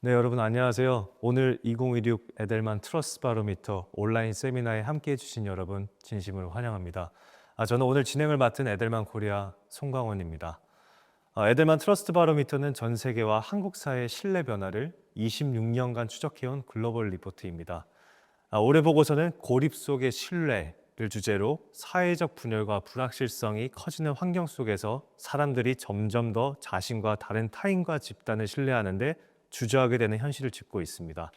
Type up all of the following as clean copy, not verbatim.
네, 여러분 안녕하세요. 오늘 2016 에델만 트러스트 바로미터 온라인 세미나에 함께해 주신 여러분 진심으로 환영합니다. 저는 오늘 진행을 맡은 에델만 코리아 송광원입니다. 에델만 트러스트 바로미터는 전 세계와 한국 사회의 신뢰 변화를 26년간 추적해온 글로벌 리포트입니다. 올해 보고서는 고립 속의 신뢰를 주제로 사회적 분열과 불확실성이 커지는 환경 속에서 사람들이 점점 더 자신과 다른 타인과 집단을 신뢰하는데 주저하게 되는 현실을 짚고 있습니다.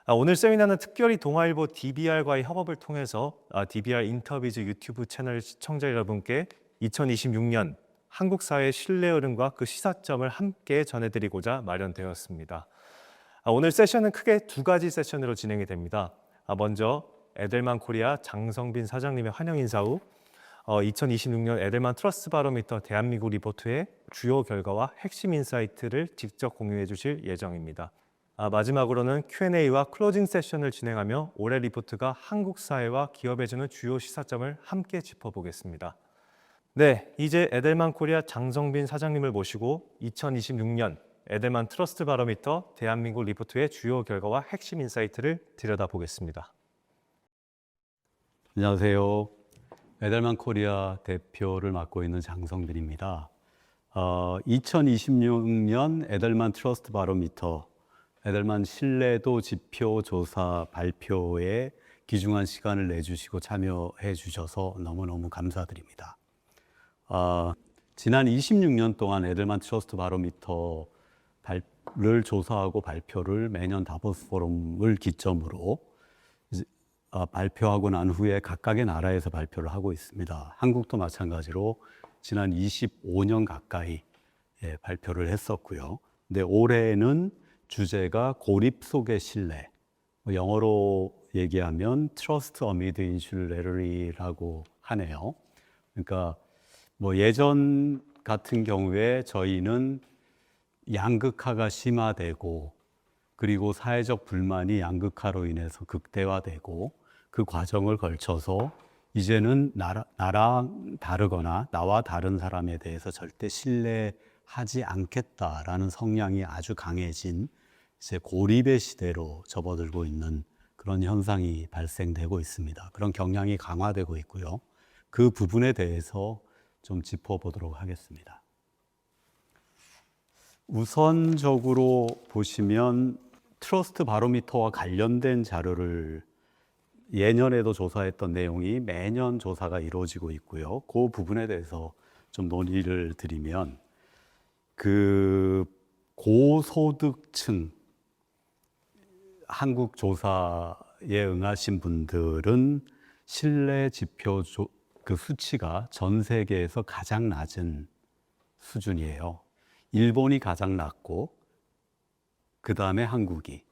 오늘 세미나는 특별히 동아일보 DBR과의 협업을 통해서 DBR 인터뷰즈 유튜브 채널 시청자 여러분께 2026년 한국 사회의 신뢰 흐름과 그 시사점을 함께 전해드리고자 마련되었습니다. 오늘 세션은 크게 두 가지 세션으로 진행이 됩니다. 먼저 에델만 코리아 장성빈 사장님의 환영 인사 후 2026년 에델만 트러스트 바로미터 대한민국 리포트의 주요 결과와 핵심 인사이트를 직접 공유해 주실 예정입니다. 마지막으로는 Q&A와 클로징 세션을 진행하며 올해 리포트가 한국 사회와 기업에 주는 주요 시사점을 함께 짚어보겠습니다. 네, 이제 에델만 코리아 장성빈 사장님을 모시고 2026년 에델만 트러스트 바로미터 대한민국 리포트의 주요 결과와 핵심 인사이트를 들여다보겠습니다. 안녕하세요. 에델만 코리아 대표를 맡고 있는 장성빈입니다. 2026년 에델만 트러스트 바로미터, 에델만 신뢰도 지표 조사 발표에 귀중한 시간을 내주시고 참여해 주셔서 너무너무 감사드립니다. 지난 26년 동안 에델만 트러스트 바로미터를 조사하고 발표를 매년 다보스 포럼을 기점으로 발표하고 난 후에 각각의 나라에서 발표를 하고 있습니다. 한국도 마찬가지로 지난 25년 가까이 발표를 했었고요. 근데 올해는 주제가 고립 속의 신뢰, 영어로 얘기하면 Trust amid insularity"라고 하네요. 그러니까 예전 같은 경우에 저희는 양극화가 심화되고 그리고 사회적 불만이 양극화로 인해서 극대화되고 그 과정을 걸쳐서 이제는 나랑 다르거나 나와 다른 사람에 대해서 절대 신뢰하지 않겠다라는 성향이 아주 강해진 이제 고립의 시대로 접어들고 있는 그런 현상이 발생되고 있습니다. 그런 경향이 강화되고 있고요. 그 부분에 대해서 좀 짚어보도록 하겠습니다. 우선적으로 보시면 트러스트 바로미터와 관련된 자료를 예년에도 조사했던 내용이 매년 조사가 이루어지고 있고요. 그 부분에 대해서 좀 논의를 드리면 그 고소득층 한국 조사에 응하신 분들은 신뢰 지표 그 수치가 전 세계에서 가장 낮은 수준이에요. 일본이 가장 낮고 그 다음에 한국이.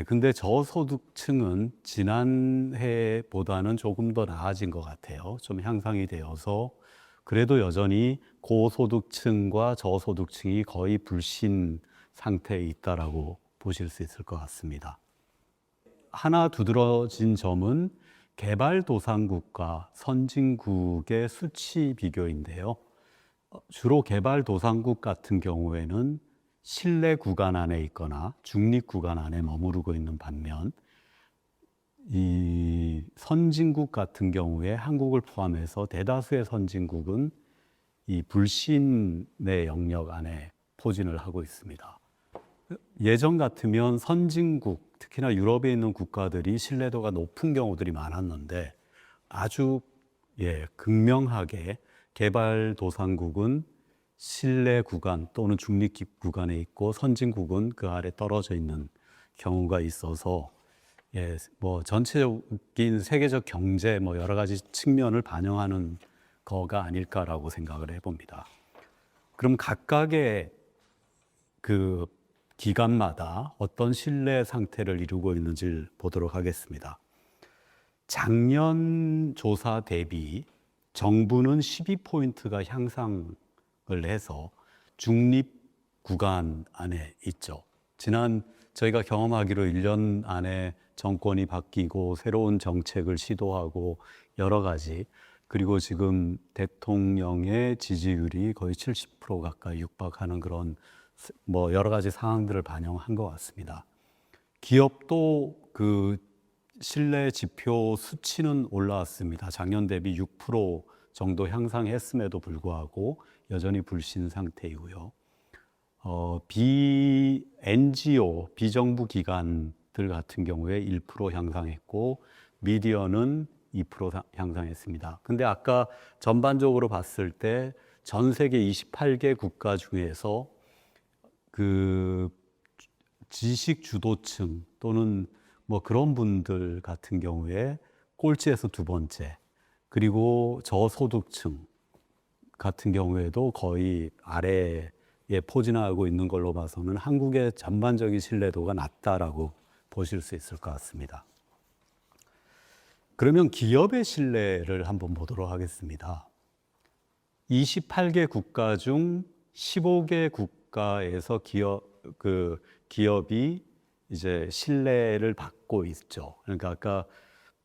근데 저소득층은 지난해보다는 조금 더 나아진 것 같아요. 좀 향상이 되어서 그래도 여전히 고소득층과 저소득층이 거의 불신 상태에 있다라고 보실 수 있을 것 같습니다. 하나 두드러진 점은 개발도상국과 선진국의 수치 비교인데요. 주로 개발도상국 같은 경우에는 신뢰 구간 안에 있거나 중립 구간 안에 머무르고 있는 반면 이 선진국 같은 경우에 한국을 포함해서 대다수의 선진국은 이 불신의 영역 안에 포진을 하고 있습니다. 예전 같으면 선진국, 특히나 유럽에 있는 국가들이 신뢰도가 높은 경우들이 많았는데 아주 극명하게 개발도상국은 신뢰 구간 또는 중립 구간에 있고 선진국은 그 아래 떨어져 있는 경우가 있어서 전체적인 세계적 경제 여러 가지 측면을 반영하는 거가 아닐까라고 생각을 해봅니다. 그럼 각각의 그 기간마다 어떤 신뢰 상태를 이루고 있는지를 보도록 하겠습니다. 작년 조사 대비 정부는 12포인트가 향상을 해서 중립 구간 안에 있죠. 지난 저희가 경험하기로 1년 안에 정권이 바뀌고 새로운 정책을 시도하고 여러 가지 그리고 지금 대통령의 지지율이 거의 70% 가까이 육박하는 그런 뭐 여러 가지 상황들을 반영한 것 같습니다. 기업도 그 신뢰 지표 수치는 올라왔습니다. 작년 대비 6% 정도 향상했음에도 불구하고 여전히 불신 상태이고요. NGO, 비정부 기관들 같은 경우에 1% 향상했고 미디어는 2% 향상했습니다. 근데 아까 전반적으로 봤을 때 전 세계 28개 국가 중에서 그 지식 주도층 또는 뭐 그런 분들 같은 경우에 꼴찌에서 두 번째, 그리고 저소득층 같은 경우에도 거의 아래에 포진하고 있는 걸로 봐서는 한국의 전반적인 신뢰도가 낮다라고 보실 수 있을 것 같습니다. 그러면 기업의 신뢰를 한번 보도록 하겠습니다. 28개 국가 중 15개 국가에서 기업이 이제 신뢰를 받고 있죠. 그러니까 아까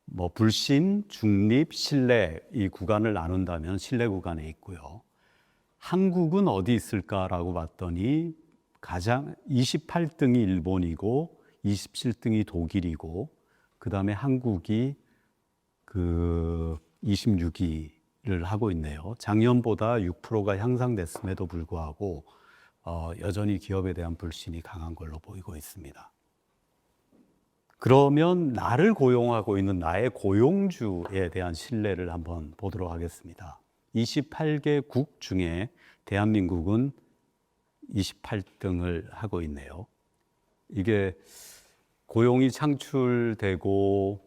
뭐 불신, 중립, 신뢰 이 구간을 나눈다면 신뢰 구간에 있고요. 한국은 어디 있을까라고 봤더니 가장 28등이 일본이고 27등이 독일이고 그다음에 한국이 그 26위를 하고 있네요. 작년보다 6%가 향상됐음에도 불구하고 여전히 기업에 대한 불신이 강한 걸로 보이고 있습니다. 그러면 나를 고용하고 있는 나의 고용주에 대한 신뢰를 한번 보도록 하겠습니다. 28개 국 중에 대한민국은 28등을 하고 있네요. 이게 고용이 창출되고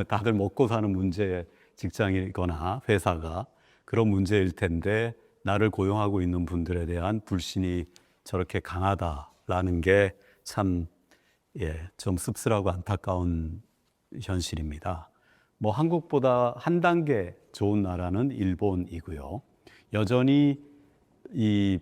다들 먹고 사는 문제, 직장이거나 회사가 그런 문제일 텐데 나를 고용하고 있는 분들에 대한 불신이 저렇게 강하다라는 게 참 좀 씁쓸하고 안타까운 현실입니다. 뭐 한국보다 한 단계 좋은 나라는 일본이고요. 여전히 이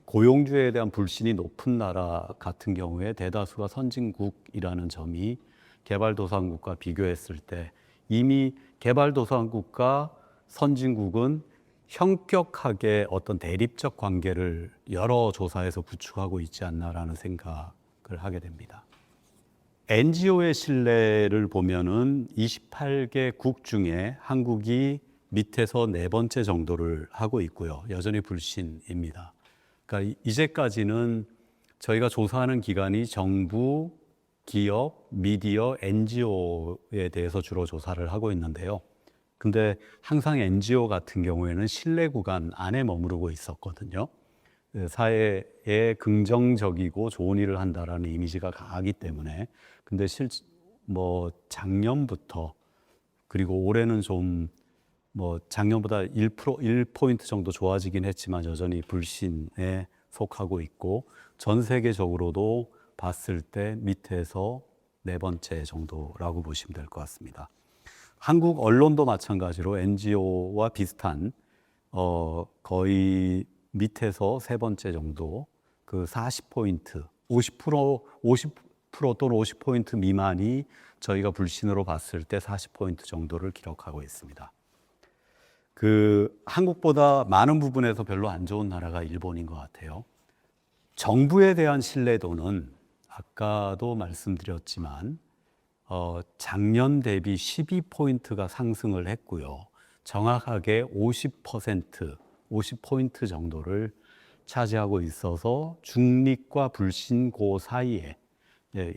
고용주에 대한 불신이 높은 나라 같은 경우에 대다수가 선진국이라는 점이 개발도상국과 비교했을 때 이미 개발도상국과 선진국은 현격하게 어떤 대립적 관계를 여러 조사에서 구축하고 있지 않나라는 생각을 하게 됩니다. NGO의 신뢰를 보면은 28개 국 중에 한국이 밑에서 네 번째 정도를 하고 있고요. 여전히 불신입니다. 그러니까 이제까지는 저희가 조사하는 기관이 정부, 기업, 미디어, NGO에 대해서 주로 조사를 하고 있는데요. 근데 항상 NGO 같은 경우에는 신뢰 구간 안에 머무르고 있었거든요. 사회에 긍정적이고 좋은 일을 한다라는 이미지가 강하기 때문에. 근데 작년부터 그리고 올해는 좀 작년보다 1포인트 정도 좋아지긴 했지만 여전히 불신에 속하고 있고 전 세계적으로도 봤을 때 밑에서 네 번째 정도라고 보시면 될 것 같습니다. 한국 언론도 마찬가지로 NGO와 비슷한 거의 밑에서 세 번째 정도 그 40포인트, 50% 또는 50포인트 미만이 저희가 불신으로 봤을 때 40포인트 정도를 기록하고 있습니다. 한국보다 많은 부분에서 별로 안 좋은 나라가 일본인 것 같아요. 정부에 대한 신뢰도는 아까도 말씀드렸지만 작년 대비 12포인트가 상승을 했고요. 정확하게 50포인트 정도를 차지하고 있어서 중립과 불신 그 사이에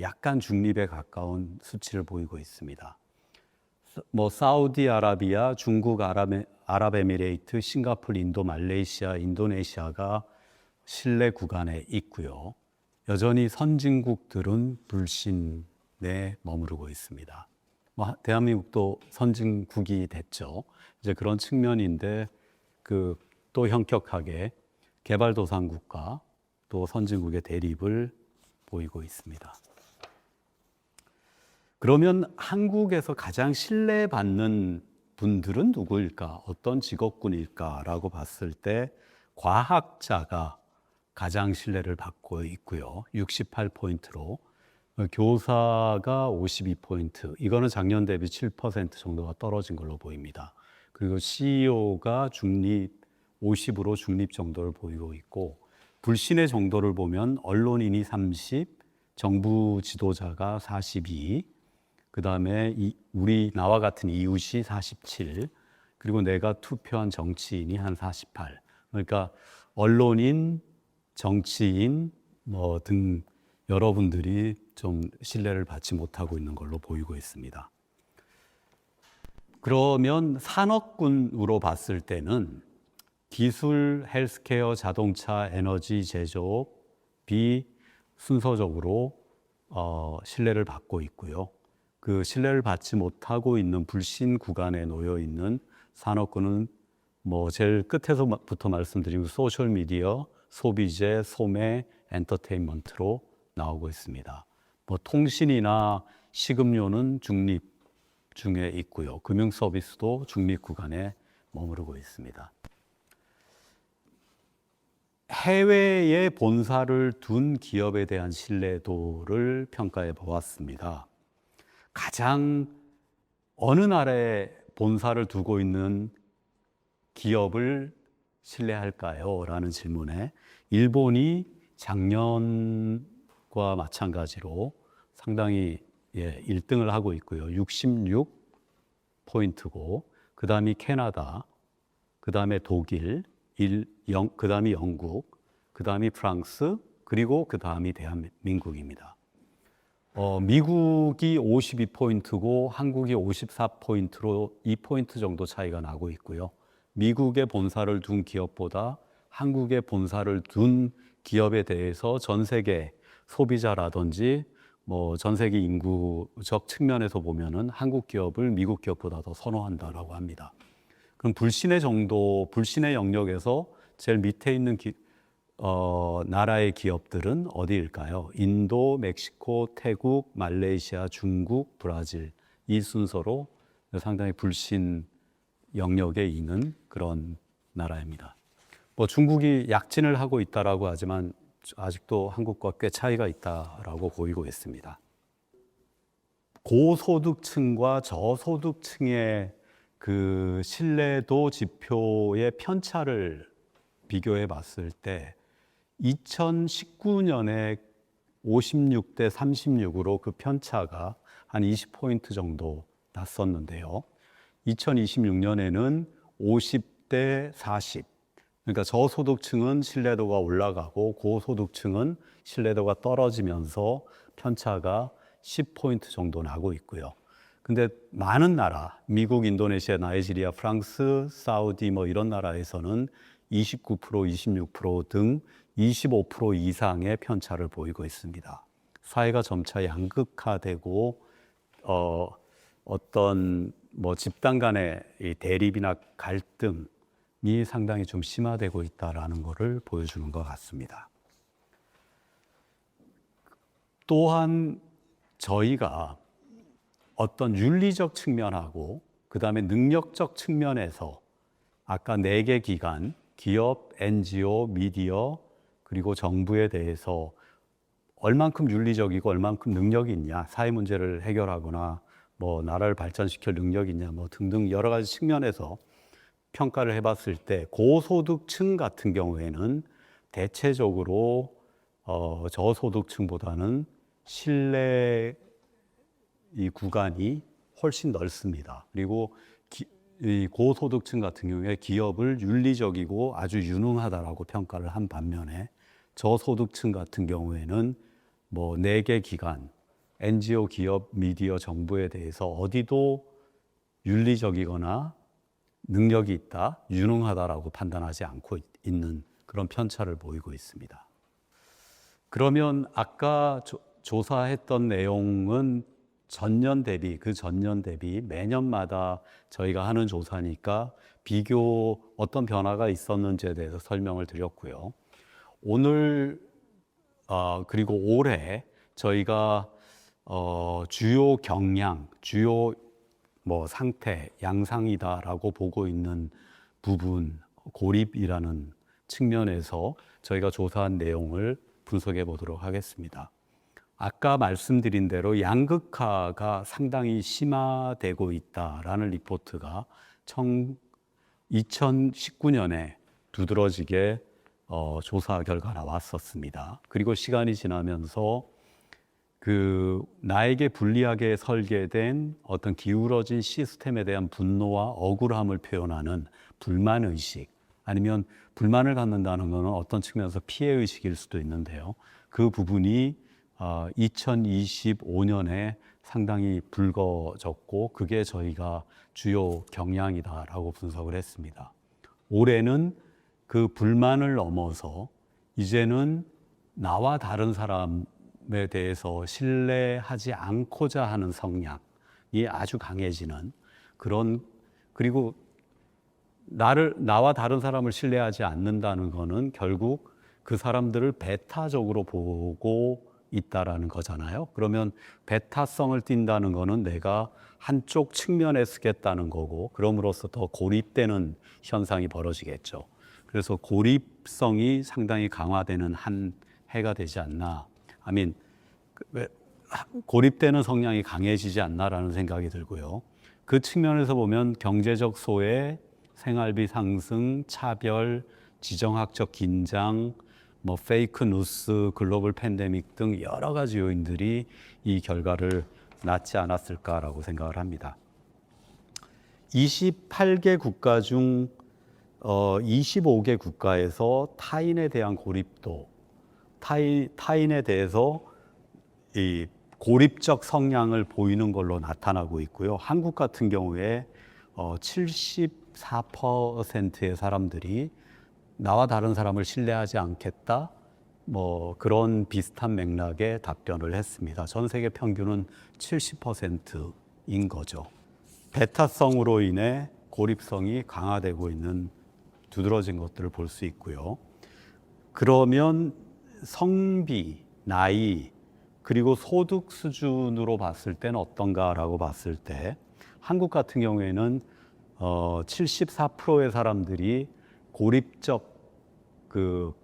약간 중립에 가까운 수치를 보이고 있습니다. 사우디아라비아, 중국 아랍에미레이트, 싱가포르, 인도, 말레이시아, 인도네시아가 신뢰 구간에 있고요. 여전히 선진국들은 불신에 머무르고 있습니다. 대한민국도 선진국이 됐죠. 이제 그런 측면인데 또 현격하게 개발도상국과 또 선진국의 대립을 보이고 있습니다. 그러면 한국에서 가장 신뢰받는 분들은 누구일까? 어떤 직업군일까라고 봤을 때 과학자가 가장 신뢰를 받고 있고요. 68포인트로. 교사가 52포인트, 이거는 작년 대비 7% 정도가 떨어진 걸로 보입니다. 그리고 CEO가 중립 50으로 중립 정도를 보이고 있고, 불신의 정도를 보면 언론인이 30, 정부 지도자가 42, 그 다음에 나와 같은 이웃이 47, 그리고 내가 투표한 정치인이 한 48. 그러니까 언론인, 정치인 등 여러분들이 좀 신뢰를 받지 못하고 있는 걸로 보이고 있습니다. 그러면 산업군으로 봤을 때는 기술, 헬스케어, 자동차, 에너지, 제조업이 순서적으로 신뢰를 받고 있고요. 그 신뢰를 받지 못하고 있는 불신 구간에 놓여 있는 산업군은 제일 끝에서부터 말씀드리고 소셜미디어, 소비재, 소매, 엔터테인먼트로 나오고 있습니다. 통신이나 식음료는 중립 중에 있고요. 금융 서비스도 중립 구간에 머무르고 있습니다. 해외에 본사를 둔 기업에 대한 신뢰도를 평가해 보았습니다. 가장 어느 나라에 본사를 두고 있는 기업을 신뢰할까요? 라는 질문에 일본이 작년과 마찬가지로 상당히 1등을 하고 있고요. 66포인트고, 그 다음이 캐나다, 그 다음에 독일, 그 다음이 영국, 그 다음이 프랑스, 그리고 그 다음이 대한민국입니다. 미국이 52포인트고 한국이 54포인트로 2포인트 정도 차이가 나고 있고요. 미국의 본사를 둔 기업보다 한국의 본사를 둔 기업에 대해서 전 세계 소비자라든지 전 세계 인구적 측면에서 보면은 한국 기업을 미국 기업보다 더 선호한다라고 합니다. 그럼 불신의 영역에서 제일 밑에 있는 나라의 기업들은 어디일까요? 인도, 멕시코, 태국, 말레이시아, 중국, 브라질, 이 순서로 상당히 불신 영역에 있는 그런 나라입니다. 중국이 약진을 하고 있다라고 하지만 아직도 한국과 꽤 차이가 있다라고 보이고 있습니다. 고소득층과 저소득층의 그 신뢰도 지표의 편차를 비교해 봤을 때 2019년에 56대 36으로 그 편차가 한 20포인트 정도 났었는데요. 2026년에는 50대 40. 그러니까 저소득층은 신뢰도가 올라가고 고소득층은 신뢰도가 떨어지면서 편차가 10포인트 정도 나고 있고요. 근데 많은 나라, 미국, 인도네시아, 나이지리아, 프랑스, 사우디 이런 나라에서는 29%, 26%등 25% 이상의 편차를 보이고 있습니다. 사회가 점차 양극화되고 어떤 집단 간의 이 대립이나 갈등이 상당히 좀 심화되고 있다라는 것을 보여주는 것 같습니다. 또한 저희가 어떤 윤리적 측면하고 그 다음에 능력적 측면에서 아까 4개 기관, 기업, NGO, 미디어, 그리고 정부에 대해서 얼만큼 윤리적이고 얼만큼 능력이 있냐, 사회 문제를 해결하거나 나라를 발전시킬 능력이 있냐 등등 여러 가지 측면에서 평가를 해봤을 때 고소득층 같은 경우에는 대체적으로 저소득층보다는 신뢰 이 구간이 훨씬 넓습니다. 그리고 이 고소득층 같은 경우에 기업을 윤리적이고 아주 유능하다라고 평가를 한 반면에 저소득층 같은 경우에는 4개 기관, NGO, 기업, 미디어, 정부에 대해서 어디도 윤리적이거나 능력이 있다, 유능하다라고 판단하지 않고 있는 그런 편차를 보이고 있습니다. 그러면 아까 조사했던 내용은 전년 대비 매년마다 저희가 하는 조사니까 비교 어떤 변화가 있었는지에 대해서 설명을 드렸고요. 오늘 그리고 올해 저희가 주요 경향, 주요 상태, 양상이다라고 보고 있는 부분, 고립이라는 측면에서 저희가 조사한 내용을 분석해 보도록 하겠습니다. 아까 말씀드린 대로 양극화가 상당히 심화되고 있다라는 리포트가 2019년에 두드러지게 조사 결과 나왔었습니다. 그리고 시간이 지나면서 그 나에게 불리하게 설계된 어떤 기울어진 시스템에 대한 분노와 억울함을 표현하는 불만 의식, 아니면 불만을 갖는다는 것은 어떤 측면에서 피해 의식일 수도 있는데요. 그 부분이 2025년에 상당히 붉어졌고 그게 저희가 주요 경향이다라고 분석을 했습니다. 올해는 그 불만을 넘어서 이제는 나와 다른 사람에 대해서 신뢰하지 않고자 하는 성향이 아주 강해지는 그런, 그리고 나와 다른 사람을 신뢰하지 않는다는 거는 결국 그 사람들을 배타적으로 보고 있다라는 거잖아요. 그러면 배타성을 띈다는 거는 내가 한쪽 측면에 쓰겠다는 거고, 그럼으로써 더 고립되는 현상이 벌어지겠죠. 그래서 고립성이 상당히 강화되는 한 해가 되지 않나, 고립되는 성향이 강해지지 않나라는 생각이 들고요. 그 측면에서 보면 경제적 소외, 생활비 상승, 차별, 지정학적 긴장, 페이크 뉴스, 글로벌 팬데믹 등 여러 가지 요인들이 이 결과를 낳지 않았을까라고 생각을 합니다. 28개 국가 중 25개 국가에서 타인에 대한 고립도, 타인에 대해서 이 고립적 성향을 보이는 걸로 나타나고 있고요. 한국 같은 경우에 74%의 사람들이 나와 다른 사람을 신뢰하지 않겠다, 그런 비슷한 맥락의 답변을 했습니다. 전 세계 평균은 70%인 거죠. 배타성으로 인해 고립성이 강화되고 있는 두드러진 것들을 볼 수 있고요. 그러면 성비, 나이, 그리고 소득 수준으로 봤을 때는 어떤가라고 봤을 때 한국 같은 경우에는 74%의 사람들이 고립적 그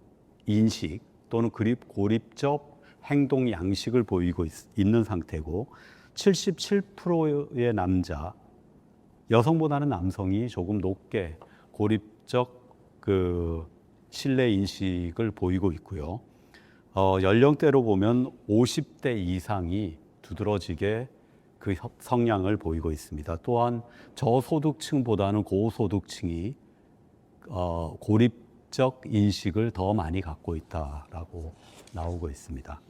인식 또는 고립적 행동 양식을 보이고 있는 상태고, 77%의 여성보다는 남성이 조금 높게 고립적 그 신뢰 인식을 보이고 있고요. 연령대로 보면 50대 이상이 두드러지게 그 성향을 보이고 있습니다. 또한 저소득층보다는 고소득층이 고립적 인식을 더 많이 갖고 있다라고 나오고 있습니다.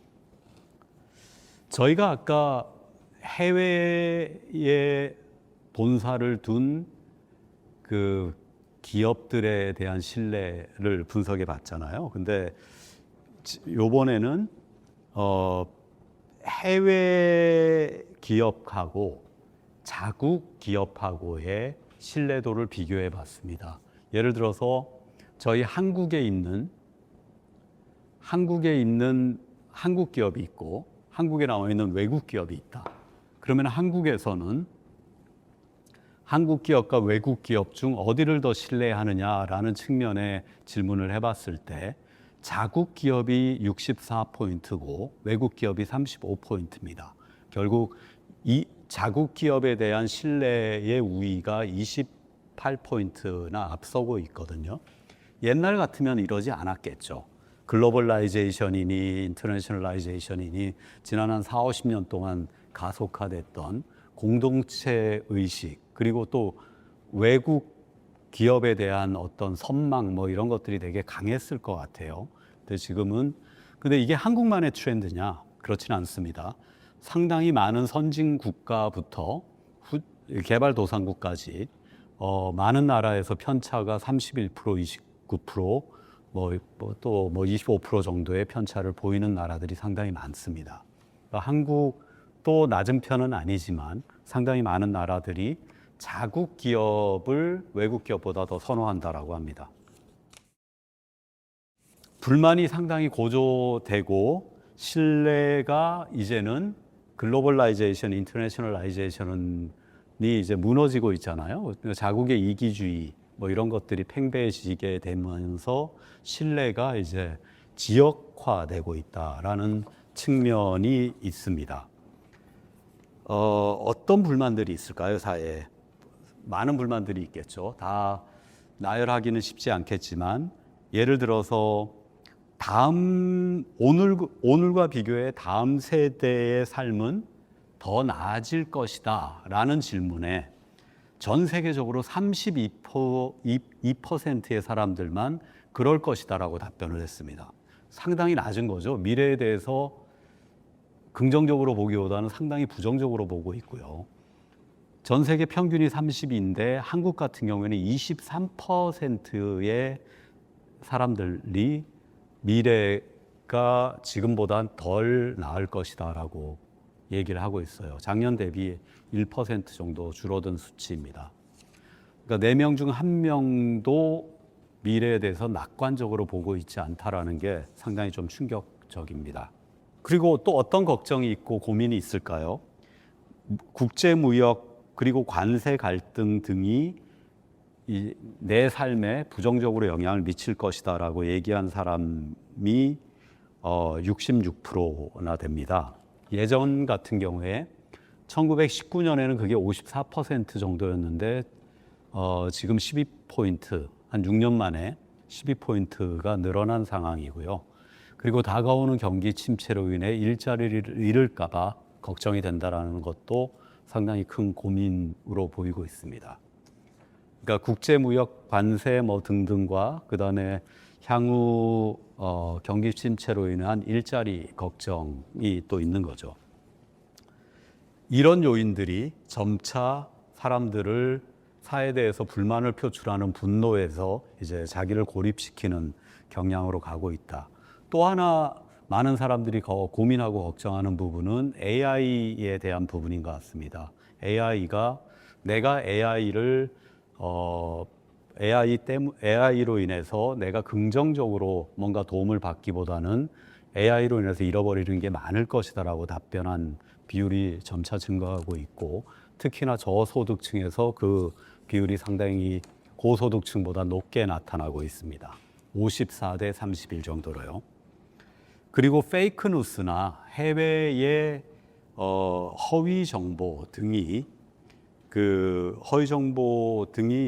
저희가 아까 해외에 본사를 둔 그 기업들에 대한 신뢰를 분석해 봤잖아요. 근데 요번에는 해외 기업하고 자국 기업하고의 신뢰도를 비교해 봤습니다. 예를 들어서 저희 한국에 있는 한국 기업이 있고 한국에 나와 있는 외국 기업이 있다. 그러면 한국에서는 한국 기업과 외국 기업 중 어디를 더 신뢰하느냐라는 측면의 질문을 해봤을 때 자국 기업이 64포인트고 외국 기업이 35포인트입니다. 결국 이 자국 기업에 대한 신뢰의 우위가 28포인트나 앞서고 있거든요. 옛날 같으면 이러지 않았겠죠. 글로벌라이제이션이니 인터내셔널라이제이션이니 지난 한 4, 50년 동안 가속화됐던 공동체 의식, 그리고 또 외국 기업에 대한 어떤 선망 이런 것들이 되게 강했을 것 같아요. 근데 지금은 이게 한국만의 트렌드냐? 그렇지는 않습니다. 상당히 많은 선진 국가부터 개발도상국까지 많은 나라에서 편차가 31%, 29%, 또 25% 정도의 편차를 보이는 나라들이 상당히 많습니다. 한국도 낮은 편은 아니지만 상당히 많은 나라들이 자국 기업을 외국 기업보다 더 선호한다라고 합니다. 불만이 상당히 고조되고 신뢰가 이제는 글로벌라이제이션, 인터내셔널라이제이션이 이제 무너지고 있잖아요. 자국의 이기주의 이런 것들이 팽배해지게 되면서 신뢰가 이제 지역화되고 있다라는 측면이 있습니다. 어떤 불만들이 있을까요, 사회에? 많은 불만들이 있겠죠. 다 나열하기는 쉽지 않겠지만, 예를 들어서 오늘과 비교해 다음 세대의 삶은 더 나아질 것이다 라는 질문에 전 세계적으로 32%의 사람들만 그럴 것이다 라고 답변을 했습니다. 상당히 낮은 거죠. 미래에 대해서 긍정적으로 보기보다는 상당히 부정적으로 보고 있고요. 전 세계 평균이 30인데 한국 같은 경우에는 23%의 사람들이 미래가 지금보단 덜 나을 것이다라고 얘기를 하고 있어요. 작년 대비 1% 정도 줄어든 수치입니다. 그러니까 4명 중 1명도 미래에 대해서 낙관적으로 보고 있지 않다라는 게 상당히 좀 충격적입니다. 그리고 또 어떤 걱정이 있고 고민이 있을까요? 국제무역 그리고 관세 갈등 등이 내 삶에 부정적으로 영향을 미칠 것이다라고 얘기한 사람이 66%나 됩니다. 예전 같은 경우에 1919년에는 그게 54% 정도였는데 지금 12포인트, 한 6년 만에 12포인트가 늘어난 상황이고요. 그리고 다가오는 경기 침체로 인해 일자리를 잃을까 봐 걱정이 된다는 것도 상당히 큰 고민으로 보이고 있습니다. 그러니까 국제무역 관세 등등과 그다음에 향후 경기 침체로 인한 일자리 걱정이 또 있는 거죠. 이런 요인들이 점차 사람들을 사회에 대해서 불만을 표출하는 분노에서 이제 자기를 고립시키는 경향으로 가고 있다. 또 하나 많은 사람들이 고민하고 걱정하는 부분은 AI에 대한 부분인 것 같습니다. 내가 AI로 인해서 내가 긍정적으로 뭔가 도움을 받기보다는 AI로 인해서 잃어버리는 게 많을 것이다라고 답변한 비율이 점차 증가하고 있고, 특히나 저소득층에서 그 비율이 상당히 고소득층보다 높게 나타나고 있습니다. 54대 31 정도로요. 그리고 페이크 뉴스나 해외의 허위 정보 등이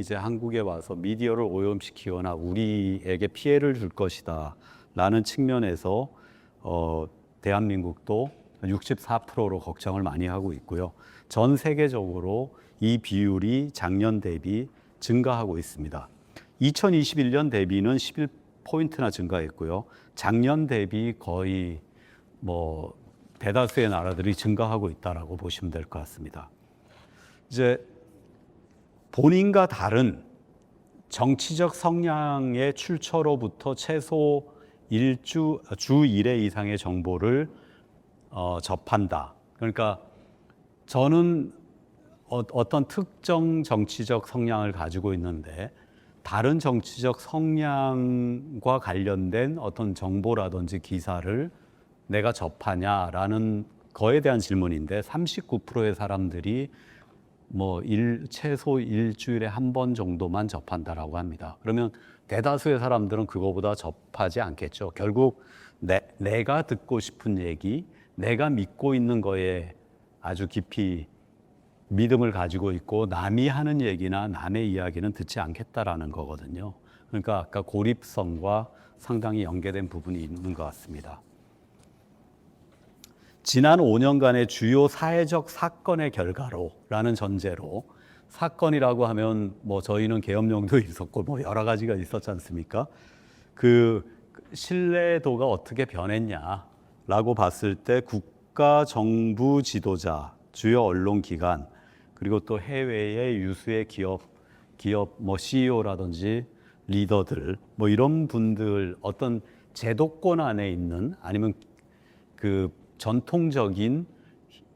이제 한국에 와서 미디어를 오염시키거나 우리에게 피해를 줄 것이다 라는 측면에서 대한민국도 64%로 걱정을 많이 하고 있고요. 전 세계적으로 이 비율이 작년 대비 증가하고 있습니다. 2021년 대비는 11포인트나 증가했고요. 작년 대비 거의 대다수의 나라들이 증가하고 있다라고 보시면 될 것 같습니다. 이제 본인과 다른 정치적 성향의 출처로부터 최소 주 1회 이상의 정보를 접한다. 그러니까 저는 어떤 특정 정치적 성향을 가지고 있는데 다른 정치적 성향과 관련된 어떤 정보라든지 기사를 내가 접하냐라는 거에 대한 질문인데 39%의 사람들이 최소 일주일에 한 번 정도만 접한다라고 합니다. 그러면 대다수의 사람들은 그거보다 접하지 않겠죠. 결국 내가 듣고 싶은 얘기, 내가 믿고 있는 거에 아주 깊이 믿음을 가지고 있고 남이 하는 얘기나 남의 이야기는 듣지 않겠다라는 거거든요. 그러니까 아까 고립성과 상당히 연계된 부분이 있는 것 같습니다. 지난 5년간의 주요 사회적 사건의 결과로라는 전제로, 사건이라고 하면 저희는 계엄령도 있었고 여러 가지가 있었지 않습니까? 그 신뢰도가 어떻게 변했냐라고 봤을 때 국가 정부 지도자, 주요 언론 기관, 그리고 또 해외의 유수의 기업 CEO라든지 리더들 이런 분들, 어떤 제도권 안에 있는 아니면 그 전통적인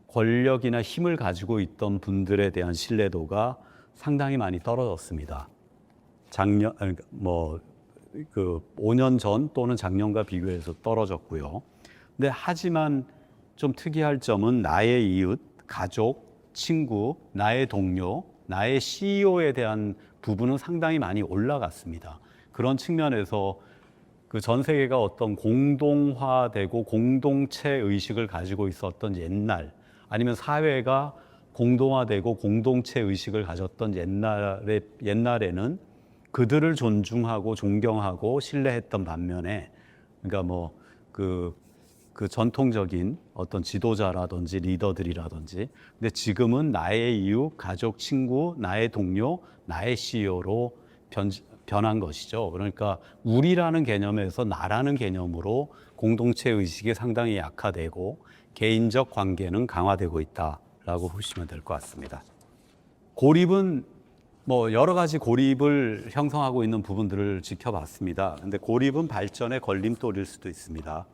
권력이나 힘을 가지고 있던 분들에 대한 신뢰도가 상당히 많이 떨어졌습니다. 5년 전 또는 작년과 비교해서 떨어졌고요. 근데 하지만 좀 특이할 점은 나의 이웃, 가족, 친구, 나의 동료, 나의 CEO에 대한 부분은 상당히 많이 올라갔습니다. 그런 측면에서 그 전 세계가 어떤 공동화되고 공동체 의식을 가지고 있었던 옛날, 아니면 사회가 공동화되고 공동체 의식을 가졌던 옛날에는 그들을 존중하고 존경하고 신뢰했던 반면에, 그러니까 그 전통적인 어떤 지도자라든지 리더들이라든지, 근데 지금은 나의 이웃, 가족, 친구, 나의 동료, 나의 CEO로 변한 것이죠. 그러니까 우리라는 개념에서 나라는 개념으로 공동체 의식이 상당히 약화되고 개인적 관계는 강화되고 있다라고 보시면 될 것 같습니다. 고립은 여러 가지 고립을 형성하고 있는 부분들을 지켜봤습니다. 근데 고립은 발전의 걸림돌일 수도 있습니다.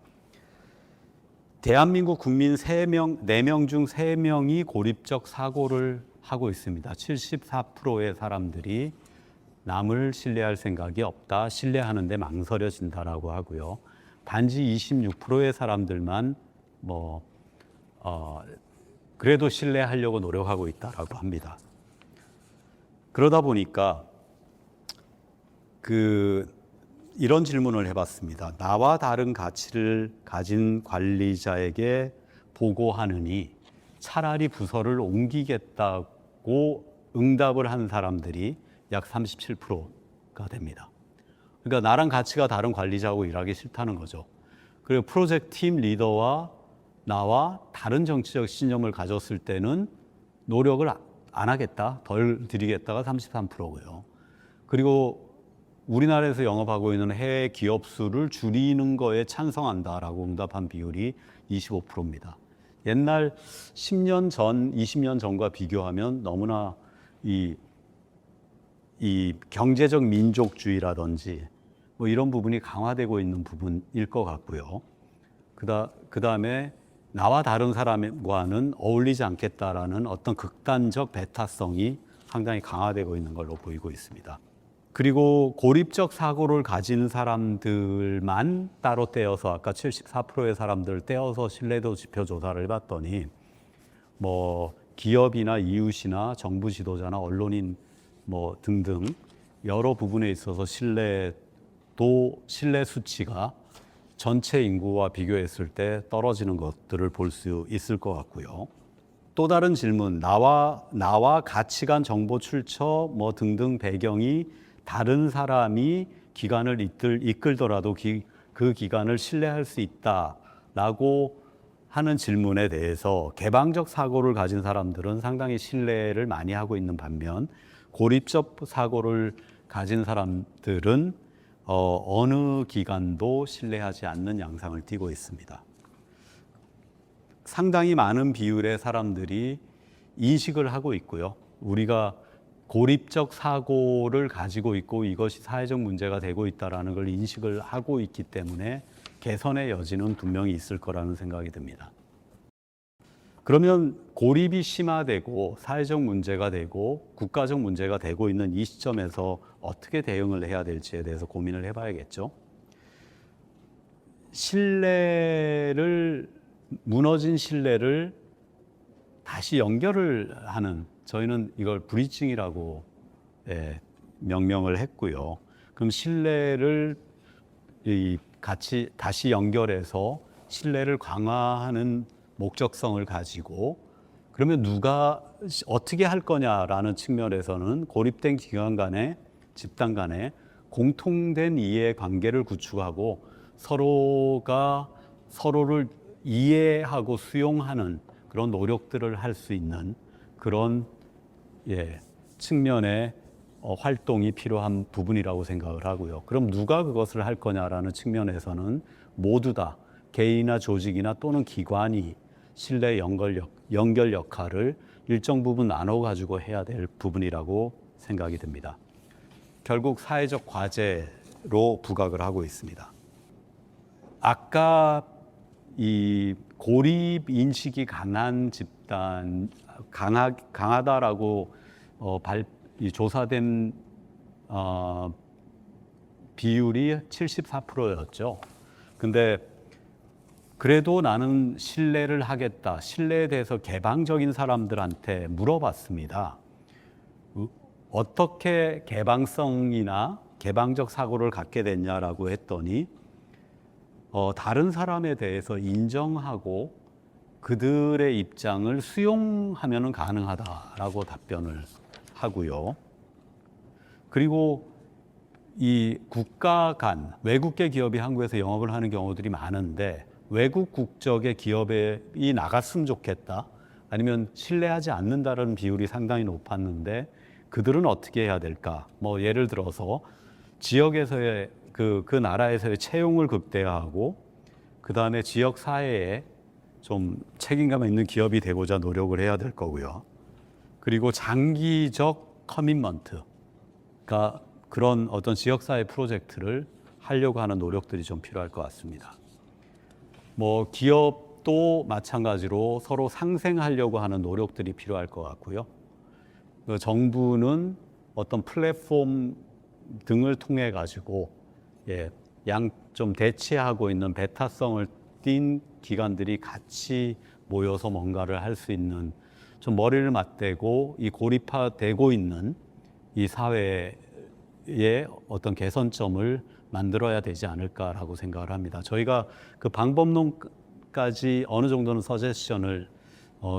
대한민국 국민 4명 중 3명이 고립적 사고를 하고 있습니다. 74%의 사람들이 남을 신뢰할 생각이 없다, 신뢰하는데 망설여진다라고 하고요. 단지 26%의 사람들만 그래도 신뢰하려고 노력하고 있다라고 합니다. 그러다 보니까 이런 질문을 해봤습니다. 나와 다른 가치를 가진 관리자에게 보고하느니 차라리 부서를 옮기겠다고 응답을 한 사람들이 약 37%가 됩니다. 그러니까 나랑 가치가 다른 관리자하고 일하기 싫다는 거죠. 그리고 프로젝트 팀 리더와 나와 다른 정치적 신념을 가졌을 때는 노력을 안 하겠다, 덜 드리겠다가 33%고요. 그리고 우리나라에서 영업하고 있는 해외 기업 수를 줄이는 거에 찬성한다라고 응답한 비율이 25%입니다. 옛날 10년 전, 20년 전과 비교하면 너무나 이 경제적 민족주의라든지 이런 부분이 강화되고 있는 부분일 것 같고요. 그 다음에 나와 다른 사람과는 어울리지 않겠다라는 어떤 극단적 배타성이 상당히 강화되고 있는 걸로 보이고 있습니다. 그리고 고립적 사고를 가진 사람들만 따로 떼어서 아까 74%의 사람들을 떼어서 신뢰도 지표 조사를 해봤더니 기업이나 이웃이나 정부 지도자나 언론인 등등 여러 부분에 있어서 신뢰 수치가 전체 인구와 비교했을 때 떨어지는 것들을 볼 수 있을 것 같고요. 또 다른 질문, 나와 가치관, 정보 출처 등등 배경이 다른 사람이 기관을 이끌더라도 그 기관을 신뢰할 수 있다라고 하는 질문에 대해서 개방적 사고를 가진 사람들은 상당히 신뢰를 많이 하고 있는 반면 고립적 사고를 가진 사람들은 어느 기관도 신뢰하지 않는 양상을 띠고 있습니다. 상당히 많은 비율의 사람들이 인식을 하고 있고요. 우리가 고립적 사고를 가지고 있고 이것이 사회적 문제가 되고 있다는 걸 인식을 하고 있기 때문에 개선의 여지는 분명히 있을 거라는 생각이 듭니다. 그러면 고립이 심화되고 사회적 문제가 되고 국가적 문제가 되고 있는 이 시점에서 어떻게 대응을 해야 될지에 대해서 고민을 해봐야겠죠. 무너진 신뢰를 다시 연결을 하는, 저희는 이걸 브리징이라고 명명을 했고요. 그럼 신뢰를 같이 다시 연결해서 신뢰를 강화하는 목적성을 가지고, 그러면 누가 어떻게 할 거냐라는 측면에서는 고립된 기관 간에 집단 간에 공통된 이해관계를 구축하고 서로가 서로를 이해하고 수용하는 그런 노력들을 할 수 있는 그런 측면의 활동이 필요한 부분이라고 생각을 하고요. 그럼 누가 그것을 할 거냐라는 측면에서는 모두 다 개인이나 조직이나 또는 기관이 신뢰 연결 역할을 일정 부분 나눠 가지고 해야 될 부분이라고 생각이 듭니다. 결국 사회적 과제로 부각을 하고 있습니다. 아까 이 고립 인식이 강한 집단, 강하다라고 조사된 비율이 74%였죠. 근데 그래도 나는 신뢰를 하겠다, 신뢰에 대해서 개방적인 사람들한테 물어봤습니다. 어떻게 개방성이나 개방적 사고를 갖게 됐냐라고 했더니 다른 사람에 대해서 인정하고 그들의 입장을 수용하면 가능하다라고 답변을 하고요. 그리고 이 국가 간 외국계 기업이 한국에서 영업을 하는 경우들이 많은데 외국 국적의 기업이 나갔으면 좋겠다, 아니면 신뢰하지 않는다는 비율이 상당히 높았는데 그들은 어떻게 해야 될까? 뭐 예를 들어서 지역에서의 그 나라에서의 채용을 극대화하고 그 다음에 지역 사회에 좀 책임감 있는 기업이 되고자 노력을 해야 될 거고요. 그리고 장기적 커밋먼트, 그러니까 그런 어떤 지역사회 프로젝트를 하려고 하는 노력들이 좀 필요할 것 같습니다. 뭐 기업도 마찬가지로 서로 상생하려고 하는 노력들이 필요할 것 같고요. 그 정부는 어떤 플랫폼 등을 통해 가지고 좀 대치하고 있는 배타성을 띈 기관들이 같이 모여서 뭔가를 할 수 있는, 좀 머리를 맞대고 이 고립화되고 있는 이 사회의 어떤 개선점을 만들어야 되지 않을까라고 생각을 합니다. 저희가 그 방법론까지 어느 정도는 서제션을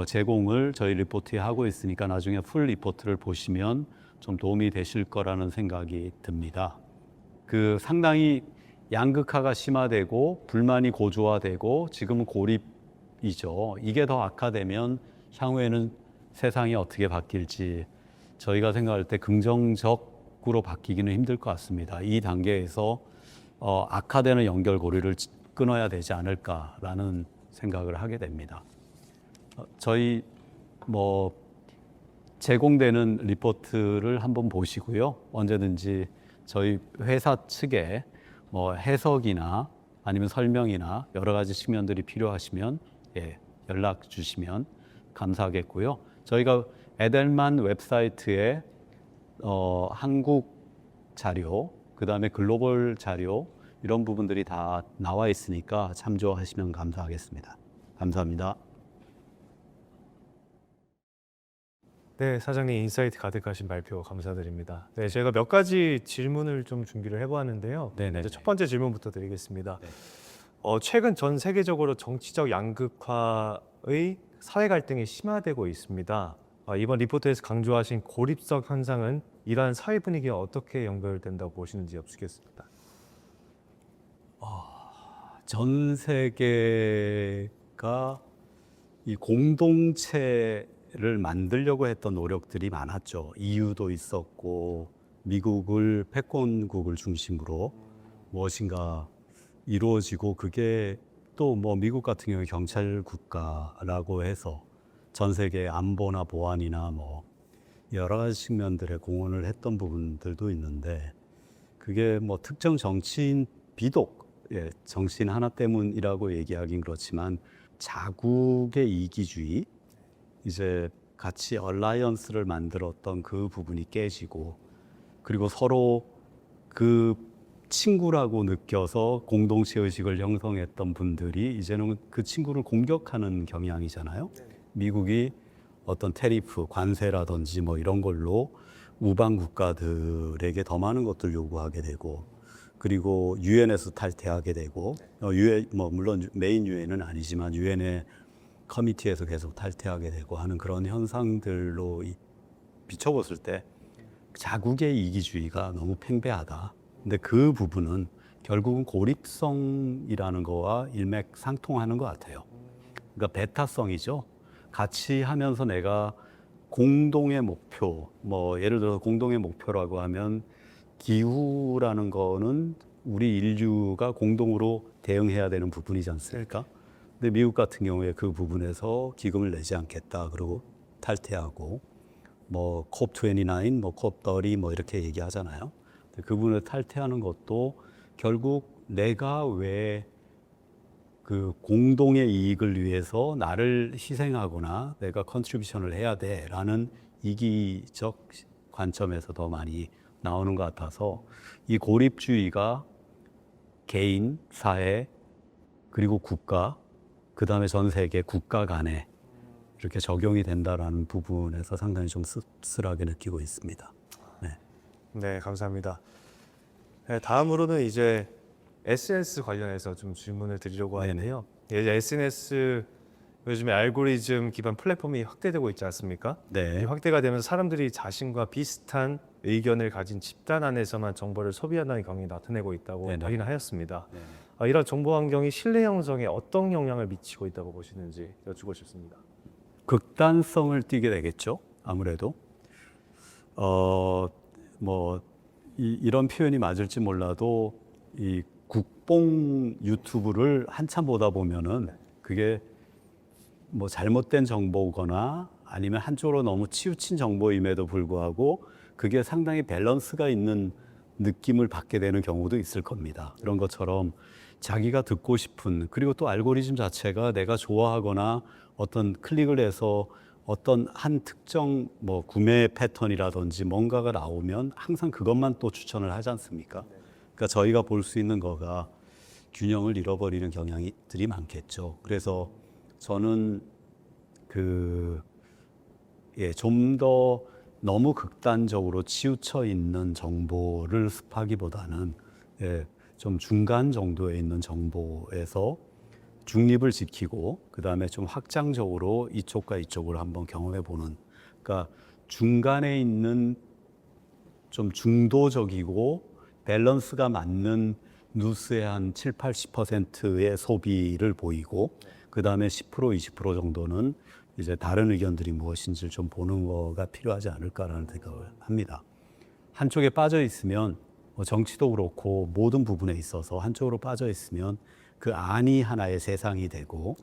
제공을 저희 리포트에 하고 있으니까 나중에 풀 리포트를 보시면 좀 도움이 되실 거라는 생각이 듭니다. 그 상당히 양극화가 심화되고 불만이 고조화되고 지금은 고립이죠. 이게 더 악화되면 향후에는 세상이 어떻게 바뀔지 저희가 생각할 때 긍정적으로 바뀌기는 힘들 것 같습니다. 이 단계에서 악화되는 연결고리를 끊어야 되지 않을까라는 생각을 하게 됩니다. 저희 뭐 제공되는 리포트를 한번 보시고요. 언제든지 저희 회사 측에 뭐 해석이나 아니면 설명이나 여러 가지 측면들이 필요하시면 연락 주시면 감사하겠고요. 저희가 에델만 웹사이트에 한국 자료, 그 다음에 글로벌 자료 이런 부분들이 다 나와 있으니까 참조하시면 감사하겠습니다. 감사합니다. 네, 사장님 인사이트 가득하신 발표 감사드립니다. 네, 저희가 몇 가지 질문을 좀 준비를 해보았는데요. 네네. 먼저 첫 번째 질문부터 드리겠습니다. 네. 최근 전 세계적으로 정치적 양극화의 사회 갈등이 심화되고 있습니다. 이번 리포트에서 강조하신 고립적 현상은 이러한 사회 분위기에 어떻게 연결된다고 보시는지 여쭙겠습니다. 전 세계가 이 공동체를 만들려고 했던 노력들이 많았죠. EU도 있었고 미국을 패권국을 중심으로 무엇인가 이루어지고, 그게 또 뭐 미국 같은 경우에 경찰 국가라고 해서 전 세계 안보나 보안이나 뭐 여러 가지 측면들에 공헌을 했던 부분들도 있는데, 그게 뭐 특정 정치인 비독, 정치인 하나 때문이라고 얘기하긴 그렇지만 자국의 이기주의, 이제 같이 얼라이언스를 만들었던 그 부분이 깨지고, 그리고 서로 그 친구라고 느껴서 공동체 의식을 형성했던 분들이 이제는 그 친구를 공격하는 경향이잖아요. 미국이 어떤 테리프, 관세라든지 뭐 이런 걸로 우방 국가들에게 더 많은 것들 요구하게 되고, 그리고 유엔에서 탈퇴하게 되고, 유엔 뭐 물론 메인 유엔은 아니지만 유엔의 커미티에서 계속 탈퇴하게 되고 하는 그런 현상들로 비춰봤을 때 자국의 이기주의가 너무 팽배하다. 근데 그 부분은 결국은 고립성이라는 거와 일맥상통하는 것 같아요. 그러니까 배타성이죠. 같이 하면서 내가 공동의 목표, 뭐 예를 들어서 공동의 목표라고 하면 기후라는 거는 우리 인류가 공동으로 대응해야 되는 부분이지 않습니까? 근데 미국 같은 경우에 그 부분에서 기금을 내지 않겠다 그러고 탈퇴하고, 뭐 COP29, 뭐 COP30 뭐 이렇게 얘기하잖아요. 그 부분을 탈퇴하는 것도 결국 내가 왜 그 공동의 이익을 위해서 나를 희생하거나 내가 컨트리뷰션을 해야 돼라는 이기적 관점에서 더 많이 나오는 것 같아서, 이 고립주의가 개인, 사회, 그리고 국가, 그 다음에 전 세계 국가 간에 이렇게 적용이 된다라는 부분에서 상당히 좀 씁쓸하게 느끼고 있습니다. 네, 감사합니다. 네, 다음으로는 이제 SNS 관련해서 좀 질문을 드리려고 하는데요. SNS 요즘에 알고리즘 기반 플랫폼이 확대되고 있지 않습니까? 네. 이 확대가 되면서 사람들이 자신과 비슷한 의견을 가진 집단 안에서만 정보를 소비한다는 경향이 나타내고 있다고 네네. 확인하였습니다. 네네. 이런 정보 환경이 신뢰 형성에 어떤 영향을 미치고 있다고 보시는지 여쭈고 싶습니다. 극단성을 띠게 되겠죠. 아무래도 뭐 이런 표현이 맞을지 몰라도 이 국뽕 유튜브를 한참 보다 보면은 그게 뭐 잘못된 정보거나 아니면 한쪽으로 너무 치우친 정보임에도 불구하고 그게 상당히 밸런스가 있는 느낌을 받게 되는 경우도 있을 겁니다. 그런 것처럼 자기가 듣고 싶은, 그리고 또 알고리즘 자체가 내가 좋아하거나 어떤 클릭을 해서 어떤 한 특정 뭐 구매 패턴이라든지 뭔가가 나오면 항상 그것만 또 추천을 하지 않습니까? 그러니까 저희가 볼 수 있는 거가 균형을 잃어버리는 경향들이 많겠죠. 그래서 저는 좀 더 너무 극단적으로 치우쳐 있는 정보를 습하기보다는 좀 중간 정도에 있는 정보에서 중립을 지키고 그다음에 좀 확장적으로 이쪽과 이쪽을 한번 경험해 보는, 그러니까 중간에 있는 좀 중도적이고 밸런스가 맞는 뉴스의 한 7, 80%의 소비를 보이고 그다음에 10%, 20% 정도는 이제 다른 의견들이 무엇인지를 좀 보는 거가 필요하지 않을까라는 생각을 합니다. 한쪽에 빠져 있으면 뭐 정치도 그렇고 모든 부분에 있어서 한쪽으로 빠져 있으면 그 안이 하나의 세상이 되고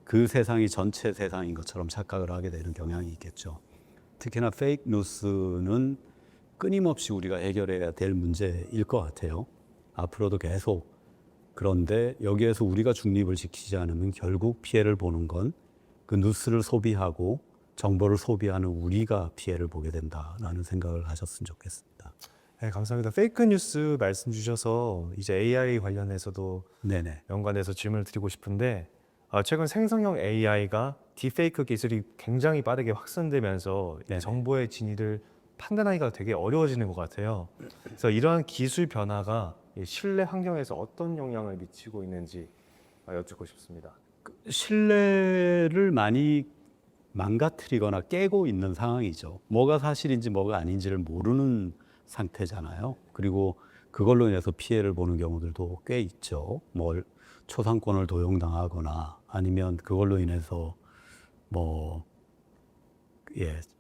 그 세상이 전체 세상인 것처럼 착각을 하게 되는 경향이 있겠죠. 특히나 페이크 뉴스는 끊임없이 우리가 해결해야 될 문제일 것 같아요. 앞으로도 계속. 그런데 여기에서 우리가 중립을 지키지 않으면 결국 피해를 보는 건 그 뉴스를 소비하고 정보를 소비하는 우리가 피해를 보게 된다라는 생각을 하셨으면 좋겠습니다. 네, 감사합니다. 페이크 뉴스 말씀 주셔서 이제 AI 관련해서도 네네. 연관해서 질문을 드리고 싶은데 최근 생성형 AI가 딥페이크 기술이 굉장히 빠르게 확산되면서 네네. 정보의 진위를 판단하기가 되게 어려워지는 것 같아요. 그래서 이러한 기술 변화가 이 신뢰 환경에서 어떤 영향을 미치고 있는지 여쭙고 싶습니다. 신뢰를 많이 망가뜨리거나 깨고 있는 상황이죠. 뭐가 사실인지 뭐가 아닌지를 모르는 상태잖아요. 그리고 그걸로 인해서 피해를 보는 경우들도 꽤 있죠. 뭐 초상권을 도용당하거나 아니면 그걸로 인해서 뭐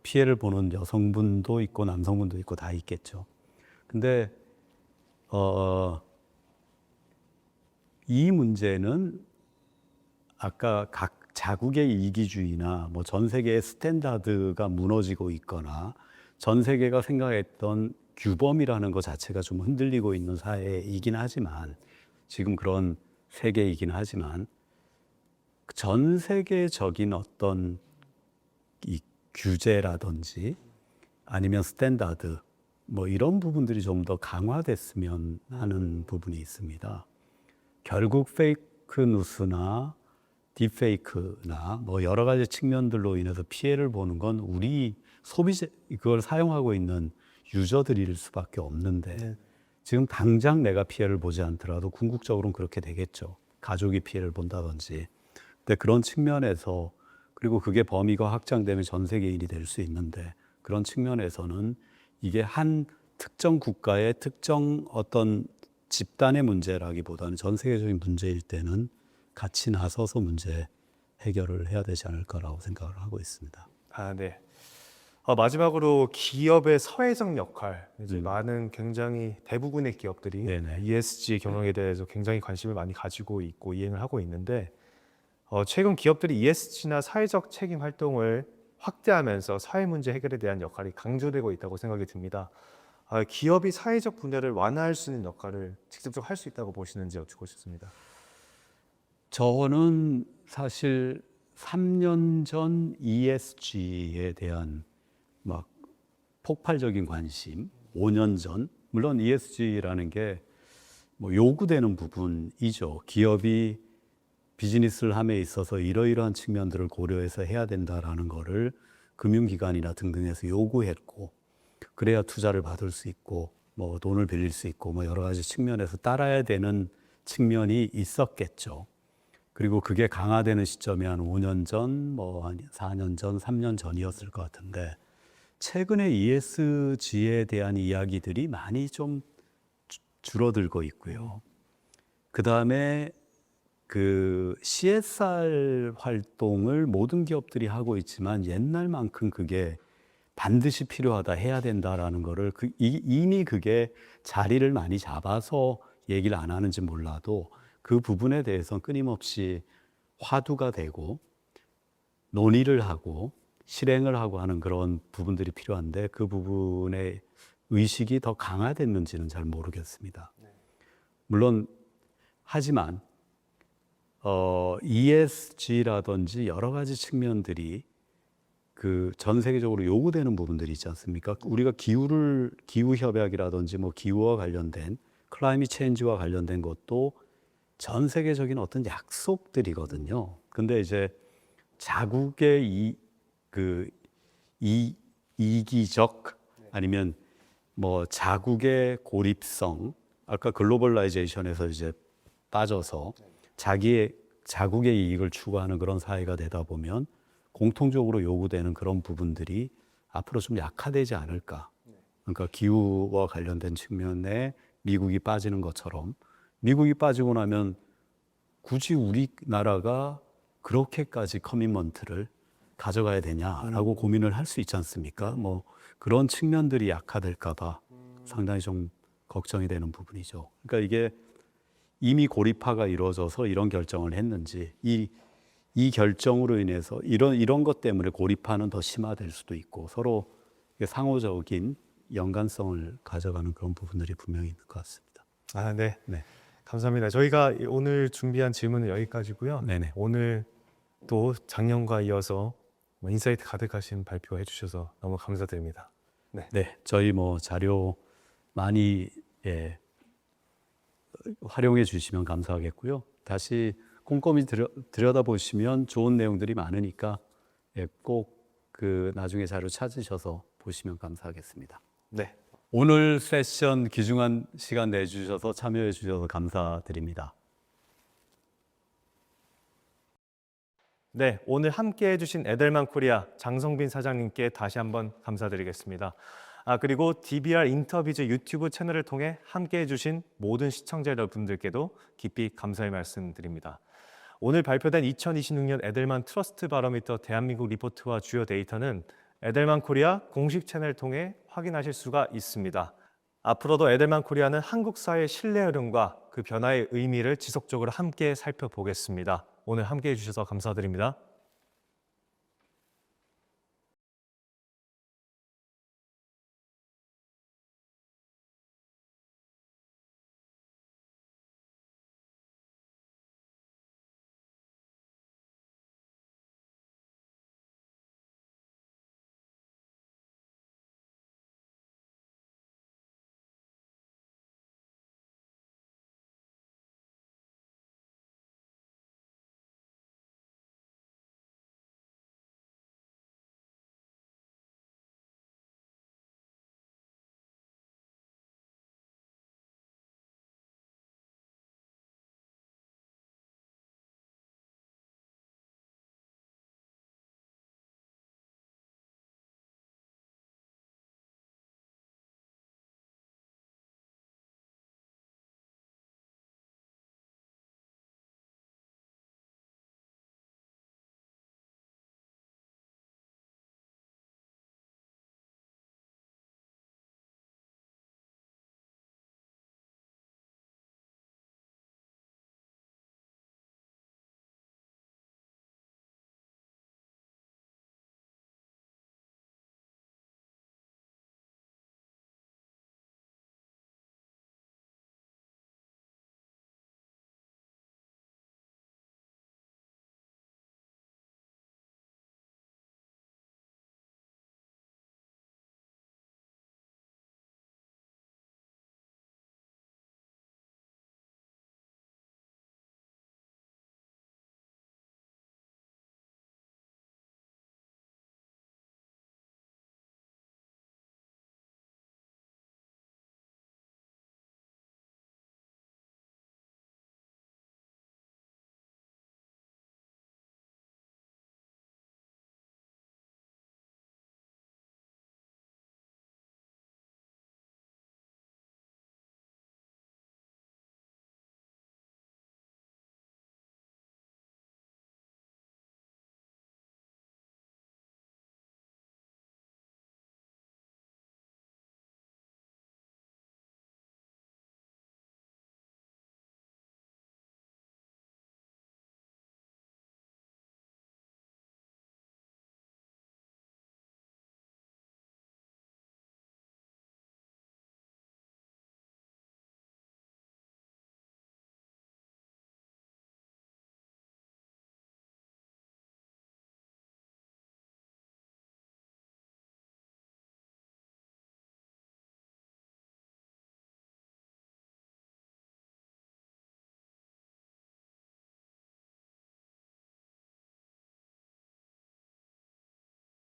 피해를 보는 여성분도 있고 남성분도 있고 다 있겠죠. 근데 이 문제는 아까 각 자국의 이기주의나 뭐 전 세계의 스탠다드가 무너지고 있거나 전 세계가 생각했던 규범이라는 것 자체가 좀 흔들리고 있는 사회이긴 하지만, 지금 그런 세계이긴 하지만 전 세계적인 어떤 이 규제라든지 아니면 스탠다드 뭐 이런 부분들이 좀 더 강화됐으면 하는 부분이 있습니다. 결국 페이크 뉴스나 딥페이크나 뭐 여러 가지 측면들로 인해서 피해를 보는 건 우리 소비자, 그걸 사용하고 있는 유저들일 수밖에 없는데 네. 지금 당장 내가 피해를 보지 않더라도 궁극적으로는 그렇게 되겠죠. 가족이 피해를 본다든지. 근데 그런 측면에서, 그리고 그게 범위가 확장되면 전 세계인이 될 수 있는데 그런 측면에서는 이게 한 특정 국가의 특정 어떤 집단의 문제라기보다는 전 세계적인 문제일 때는 같이 나서서 문제 해결을 해야 되지 않을까라고 생각을 하고 있습니다. 네. 마지막으로 기업의 사회적 역할, 이제 많은 굉장히 대부분의 기업들이 네네. ESG 경영에 대해서 굉장히 관심을 많이 가지고 있고 이행을 하고 있는데 최근 기업들이 ESG나 사회적 책임 활동을 확대하면서 사회 문제 해결에 대한 역할이 강조되고 있다고 생각이 듭니다. 기업이 사회적 분야를 완화할 수 있는 역할을 직접적으로 할 수 있다고 보시는지 여쭙고 싶습니다. 저는 사실 3년 전 ESG에 대한 막 폭발적인 관심, 5년 전, 물론 ESG라는 게 뭐 요구되는 부분이죠. 기업이 비즈니스를 함에 있어서 이러이러한 측면들을 고려해서 해야 된다라는 거를 금융기관이나 등등에서 요구했고, 그래야 투자를 받을 수 있고 뭐 돈을 빌릴 수 있고 뭐 여러 가지 측면에서 따라야 되는 측면이 있었겠죠. 그리고 그게 강화되는 시점이 한 5년 전, 뭐 한 4년 전, 3년 전이었을 것 같은데 최근에 ESG에 대한 이야기들이 많이 좀 줄어들고 있고요. 그 다음에 그 CSR 활동을 모든 기업들이 하고 있지만 옛날만큼 그게 반드시 필요하다, 해야 된다라는 거를 이미 그게 자리를 많이 잡아서 얘기를 안 하는지 몰라도 그 부분에 대해서는 끊임없이 화두가 되고 논의를 하고 실행을 하고 하는 그런 부분들이 필요한데 그 부분의 의식이 더 강화됐는지는 잘 모르겠습니다. 물론 하지만 ESG라든지 여러 가지 측면들이 그 전 세계적으로 요구되는 부분들이 있지 않습니까? 우리가 기후 협약이라든지 뭐 기후와 관련된 클라이밋 체인지와 관련된 것도 전 세계적인 어떤 약속들이거든요. 근데 이제 자국의 이기적 아니면 뭐 자국의 고립성, 아까 글로벌라이제이션에서 이제 빠져서 자국의 이익을 추구하는 그런 사회가 되다 보면 공통적으로 요구되는 그런 부분들이 앞으로 좀 약화되지 않을까. 그러니까 기후와 관련된 측면에 미국이 빠지는 것처럼 미국이 빠지고 나면 굳이 우리나라가 그렇게까지 커미먼트를 가져가야 되냐라고 고민을 할 수 있지 않습니까? 뭐 그런 측면들이 약화될까 봐 상당히 좀 걱정이 되는 부분이죠. 그러니까 이게 이미 고립화가 이루어져서 이런 결정을 했는지 이 결정으로 인해서 이런 것 때문에 고립화는 더 심화될 수도 있고 서로 상호적인 연관성을 가져가는 그런 부분들이 분명히 있는 것 같습니다. 아, 네. 네. 감사합니다. 저희가 오늘 준비한 질문은 여기까지고요. 네네. 오늘 또 작년과 이어서 인사이트 가득하신 발표해 주셔서 너무 감사드립니다. 네, 저희 뭐 자료 많이 활용해 주시면 감사하겠고요. 다시 꼼꼼히 들여다보시면 좋은 내용들이 많으니까 꼭 그 나중에 자료 찾으셔서 보시면 감사하겠습니다. 네. 오늘 세션 귀중한 시간 내주셔서 참여해 주셔서 감사드립니다. 네, 오늘 함께 해주신 에델만 코리아 장성빈 사장님께 다시 한번 감사드리겠습니다. 그리고 DBR 인터비즈 유튜브 채널을 통해 함께 해주신 모든 시청자 여러분들께도 깊이 감사의 말씀드립니다. 오늘 발표된 2026년 에델만 트러스트 바로미터 대한민국 리포트와 주요 데이터는 에델만 코리아 공식 채널을 통해 확인하실 수가 있습니다. 앞으로도 에델만 코리아는 한국 사회의 신뢰 흐름과 그 변화의 의미를 지속적으로 함께 살펴보겠습니다. 오늘 함께 해주셔서 감사드립니다.